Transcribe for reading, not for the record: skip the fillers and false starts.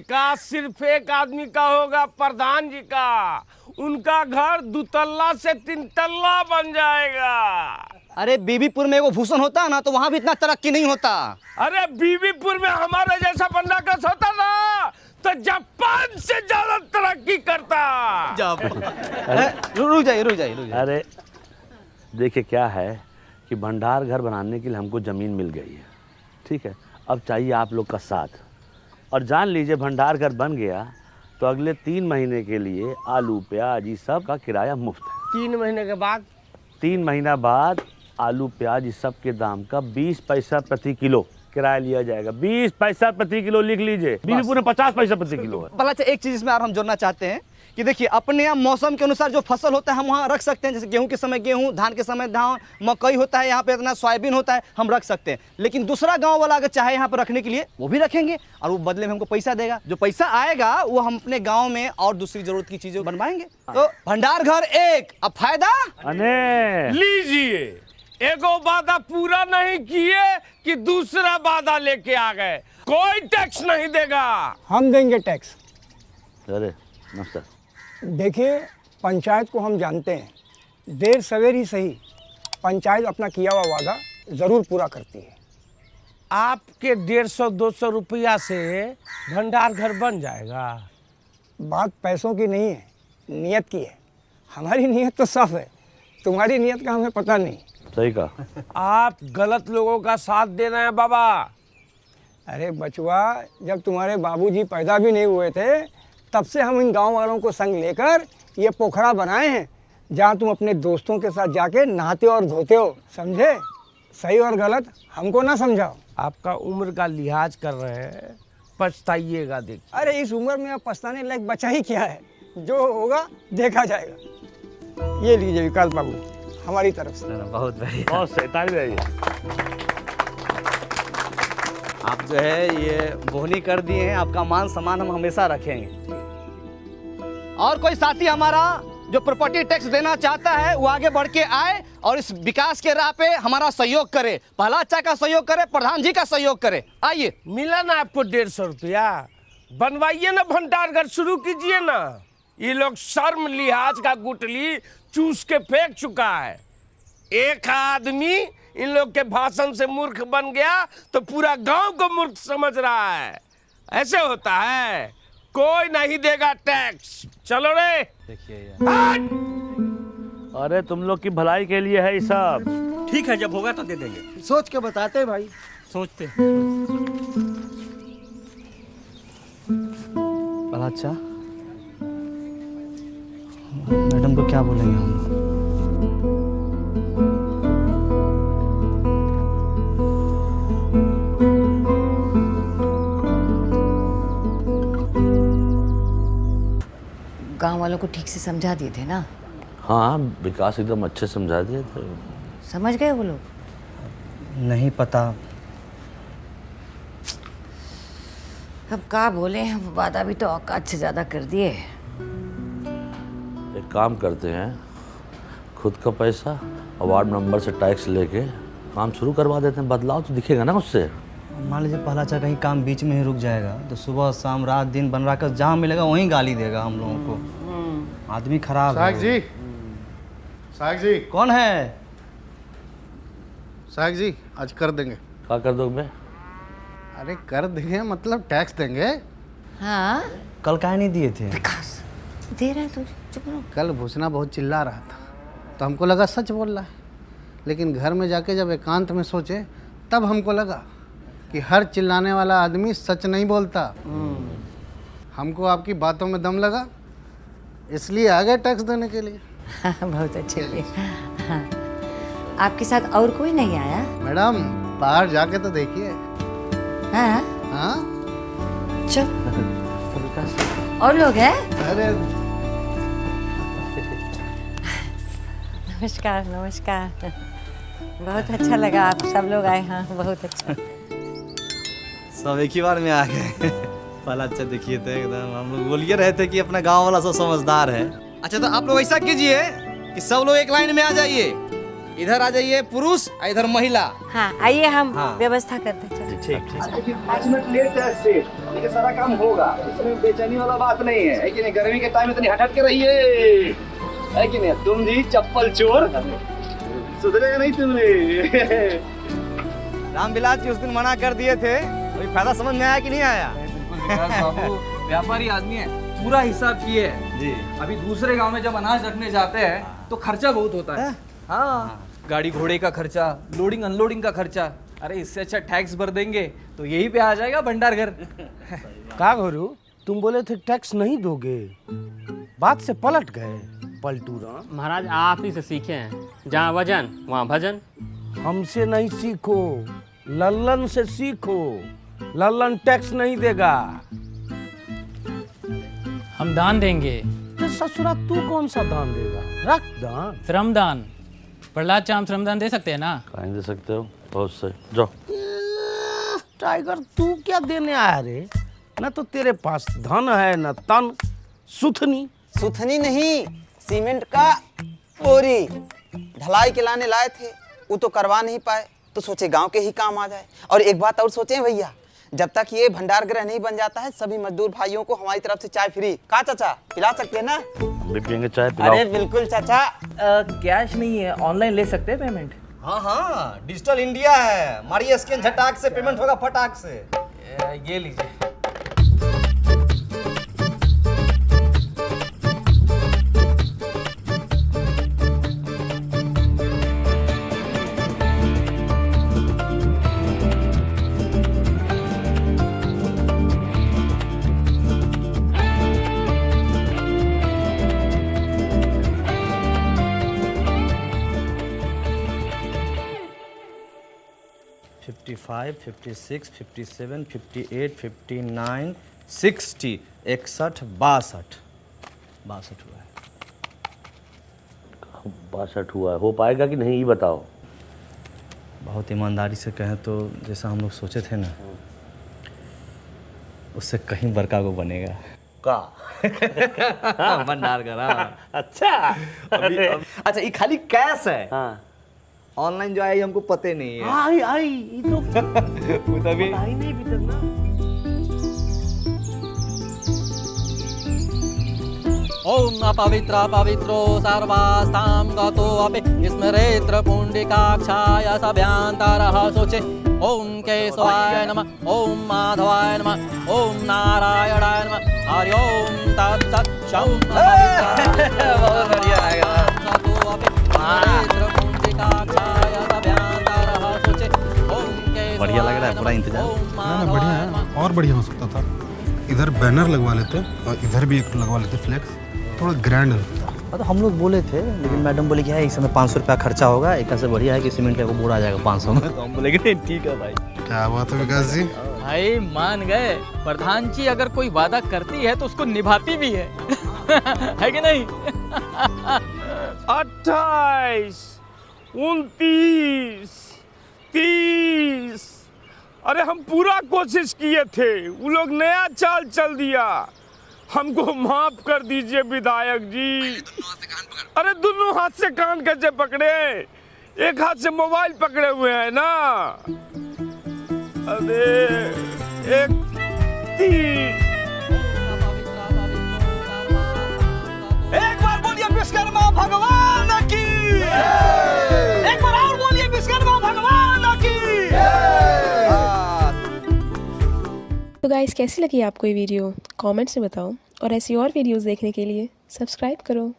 विकास सिर्फ एक आदमी का होगा, प्रधान जी का। उनका घर 2 तल्ला से 3 तल्ला बन जाएगा। अरे बीबीपुर में वो भूषण होता है ना, तो वहाँ भी इतना तरक्की नहीं होता। अरे बीबीपुर में हमारे जैसा बंदा कस होता ना तो जापान से ज्यादा तरक्की करता। रुक जाइए। अरे देखिए क्या है कि भंडार घर बनाने के लिए हमको ज़मीन मिल गई है, ठीक है। अब चाहिए आप लोग का साथ, और जान लीजिए भंडार घर बन गया तो अगले 3 महीने के लिए आलू प्याज ये सब का किराया मुफ्त है। 3 महीने के बाद 3 महीना बाद आलू प्याज इस सब के दाम का 20 पैसा प्रति किलो किराया लिया जाएगा। 20 पैसा प्रति किलो लिख लीजिए। बीबीपुर में 50 पैसा प्रति किलो है। भला एक चीज इसमें और हम जोड़ना चाहते हैं कि देखिए अपने यहाँ मौसम के अनुसार जो फसल होता है हम वहाँ रख सकते हैं। जैसे गेहूं के समय गेहूं, धान के समय धान, मकई होता है यहाँ पे, इतना सोयाबीन होता है, हम रख सकते हैं। लेकिन दूसरा गांव वाला अगर चाहे यहाँ पर रखने के लिए वो भी रखेंगे और वो बदले में हमको पैसा देगा। जो पैसा आएगा वो हम अपने गाँव में और दूसरी जरूरत की चीजें बनवाएंगे। तो भंडार घर एक, अब फायदा लीजिए। एगो वादा पूरा नहीं किए कि दूसरा वादा लेके आ गए। कोई टैक्स नहीं देगा। हम देंगे टैक्स। अरे नमस्कार। देखिए पंचायत को हम जानते हैं, देर सवेर ही सही पंचायत अपना किया हुआ वादा ज़रूर पूरा करती है। आपके 150-200 रुपया से भंडार घर बन जाएगा। बात पैसों की नहीं है, नियत की है। हमारी नियत तो साफ है, तुम्हारी नियत का हमें पता नहीं। सही कहा। आप गलत लोगों का साथ दे रहे हैं बाबा। अरे बचवा, जब तुम्हारे बाबूजी पैदा भी नहीं हुए थे तब से हम इन गांव वालों को संग लेकर ये पोखरा बनाए हैं जहां तुम अपने दोस्तों के साथ जाके नहाते हो और धोते हो। समझे? सही और गलत हमको ना समझाओ। आपका उम्र का लिहाज कर रहे हैं, पछताइएगा। देखिए अरे इस उम्र में अब पछताने लायक बचा ही क्या है, जो होगा देखा जाएगा। ये लीजिए विकास बाबू हमारी तरफ से। बहुत बढ़िया। बहुत सही, ताली बजाइए। आप जो है ये बोहनी कर दिए हैं, आपका मान सम्मान हम हमेशा रखेंगे। और कोई साथी हमारा जो प्रॉपर्टी टैक्स देना चाहता है वो आगे बढ़ के आए और इस विकास के राह पे हमारा सहयोग करे। पहला अच्छा का सहयोग करे, प्रधान जी का सहयोग करे। आइए। मिला ना आपको 150 रुपया, बनवाइए ना भंडार घर, शुरू कीजिए ना। ये लोग शर्म लिहाज का गुटली चूस के फेंक चुका है। एक आदमी इन लोग के भाषण से मूर्ख बन गया तो पूरा गांव को मूर्ख समझ रहा है। ऐसे होता है। कोई नहीं देगा टैक्स। चलो रे। देखिए अरे तुम लोग की भलाई के लिए है ये सब। ठीक है, जब होगा तो दे देंगे। सोच के बताते हैं भाई। सोचते बड़ा अच्छा। मैडम को क्या बोलेंगे हम? गांव वालों को ठीक से समझा दिए थे ना? हाँ, विकास एकदम अच्छे समझा दिए थे। समझ गए वो लोग? नहीं पता। अब क्या बोले, हम वादा भी तो औकात से ज्यादा कर दिए। एक काम करते हैं, खुद का पैसा और वार्ड मेंबर से टैक्स लेके काम शुरू करवा देते हैं। बदलाव तो दिखेगा ना उससे। मान लीजिए पहला अच्छा कहीं काम बीच में ही रुक जाएगा तो सुबह शाम रात दिन बन रहा कर जहाँ मिलेगा वहीं गाली देगा हम लोगों को। आदमी खराब है। साहब जी कौन है? साहब जी आज कर देंगे। क्या कर दोगे? अरे कर देंगे मतलब टैक्स देंगे। हाँ कल काहे नहीं दिए थे? विकास दे रहा है तुझे, चुप रहो। कल भूषणा बहुत चिल्ला रहा था तो हमको लगा सच बोल रहा है, लेकिन घर में जाके जब एकांत में सोचे तब हमको लगा कि हर चिल्लाने वाला आदमी सच नहीं बोलता। हमको आपकी बातों में दम लगा, इसलिए आ गए टैक्स देने के लिए। बहुत अच्छे हुए। हाँ। आपके साथ और कोई नहीं आया? मैडम बाहर जाके तो देखिए। हाँ हाँ चल। और लोग हैं? अरे नमस्कार नमस्कार। बहुत अच्छा लगा आप सब लोग आए। हाँ बहुत अच्छा। सब एक ही बार में आ गए। पहला अच्छा देखिए थे एकदम, हम लोग बोलिए रहे थे कि अपना गांव वाला सब समझदार है। अच्छा तो आप लोग ऐसा कीजिए कि सब लोग एक लाइन में आ जाइए इधर आ जाइए पुरुष और इधर महिला। हाँ आइए हम हाँ। व्यवस्था करते हैं। चलो। ठीक ठीक। देखिए 5 मिनट लेट है सेठ, लेकिन सारा काम होगा, इसमें बेचैनी वाला बात नहीं है कि नहीं? गर्मी के टाइम इतनी हट के रहिए, है कि नहीं? तुम जी चप्पल चोर, सुधरेगा नहीं तुमने। रामविलास जी उस दिन मना कर दिए थे, कोई फायदा समझ में आया कि नहीं आया? बाबू व्यापारी आदमी है, पूरा हिसाब किए है जी। अभी दूसरे गांव में जब अनाज रखने जाते हैं तो खर्चा बहुत होता है। हाँ, गाड़ी घोड़े का खर्चा, लोडिंग अनलोडिंग का खर्चा। अरे इससे अच्छा टैक्स भर देंगे तो यही पे आ जाएगा भंडार घर। का घोरू, तुम बोले थे टैक्स नहीं दोगे, बात से पलट गए पलटू राम। महाराज आप ही से सीखे हैं, जहाँ वजन वहाँ भजन। हमसे नहीं सीखो, लल्लन से सीखो। लल्लन टैक्स नहीं देगा। हम दान देंगे। तो ससुरा तू कौन सा दान देगा? रख दान। श्रमदान। प्रहलाद चाम श्रमदान दे सकते हैं ना? कहीं दे सकते हो, बहुत सही। जाओ। टाइगर तू क्या देने आया रे? न तो तेरे पास धन है न तन। सुथनी सुथनी नहीं, सीमेंट का बोरी ढलाई के लाने लाए थे, वो तो करवा नहीं पाए, तो सोचे गांव के ही काम आ जाए। और एक बात और सोचे भैया, जब तक ये भंडार गृह नहीं बन जाता है, सभी मजदूर भाइयों को हमारी तरफ से चाय फ्री। का चाचा पिला सकते हैं ना? हम भी पियेंगे चाय, पिलाओ। अरे बिल्कुल चाचा। कैश नहीं है, ऑनलाइन ले सकते हैं पेमेंट। हाँ हाँ, डिजिटल इंडिया है, मारिए स्कैन, झटाक से पेमेंट होगा फटाक से। ये लीजिए। फाइव 56 57 58 59 60 61 62 हुआ है। 62 हुआ है, हो पाएगा कि नहीं ये बताओ। बहुत ईमानदारी से कहें तो जैसा हम लोग सोचे थे ना, उससे कहीं बड़का को बनेगा का भंडार का। अच्छा। अच्छा ये खाली कैश है, हाँ ऑनलाइन जो आई हमको पते नहीं है। आई आई ये तो तभी आई नहीं अभी तक ना। ओम अपवित्र पवित्रो सर्वास्तां गतो अपि स्मरेत्र पुण्डिकाक्षाय सभ्यांतरः शोचे। ओम केशवाय नमः, ओम माधवाय नमः, ओम नारायणाय नमः। हरि ओम तत्सत्। शं बहुत बढ़िया आएगा। गतो अपि स्मरेत्र पुण्डिकाक्षाय सभ्यांतरः शोचे। ओम केशवाय बढ़िया लग रहा है, पूरा इंतजाम। ना बढ़िया है, और बढ़िया हो सकता था। इधर बैनर लगवा लेते और इधर भी एक लगवा लेते फ्लेक्स, थोड़ा ग्रैंड लगता। तो हम लोग बोले थे, लेकिन मैडम बोले कि है इस समय 500 रुपया खर्चा होगा, एक से बढ़िया है कि सीमेंट का बोरा आ जाएगा 500 में। तो हम बोले कि नहीं ठीक है भाई। क्या बात है विकास जी? भाई मान गए, प्रधान जी अगर कोई वादा करती है तो उसको निभाती भी है। है कि नहीं? 28 29 30। अरे हम पूरा कोशिश किए थे, वो लोग नया चाल चल दिया। हमको माफ कर दीजिए विधायक जी। अरे दोनों हाथ से कान कैसे पकड़े? एक हाथ से मोबाइल पकड़े हुए हैं ना। अरे एक 30। एक बार बोलिए विश्वकर्मा भगवान की। एक बार और बोलिए विश्वकर्मा भगवान की। तो गाइस कैसी लगी आपको ये वीडियो? कमेंट्स में बताओ, और ऐसी और वीडियोस देखने के लिए सब्सक्राइब करो।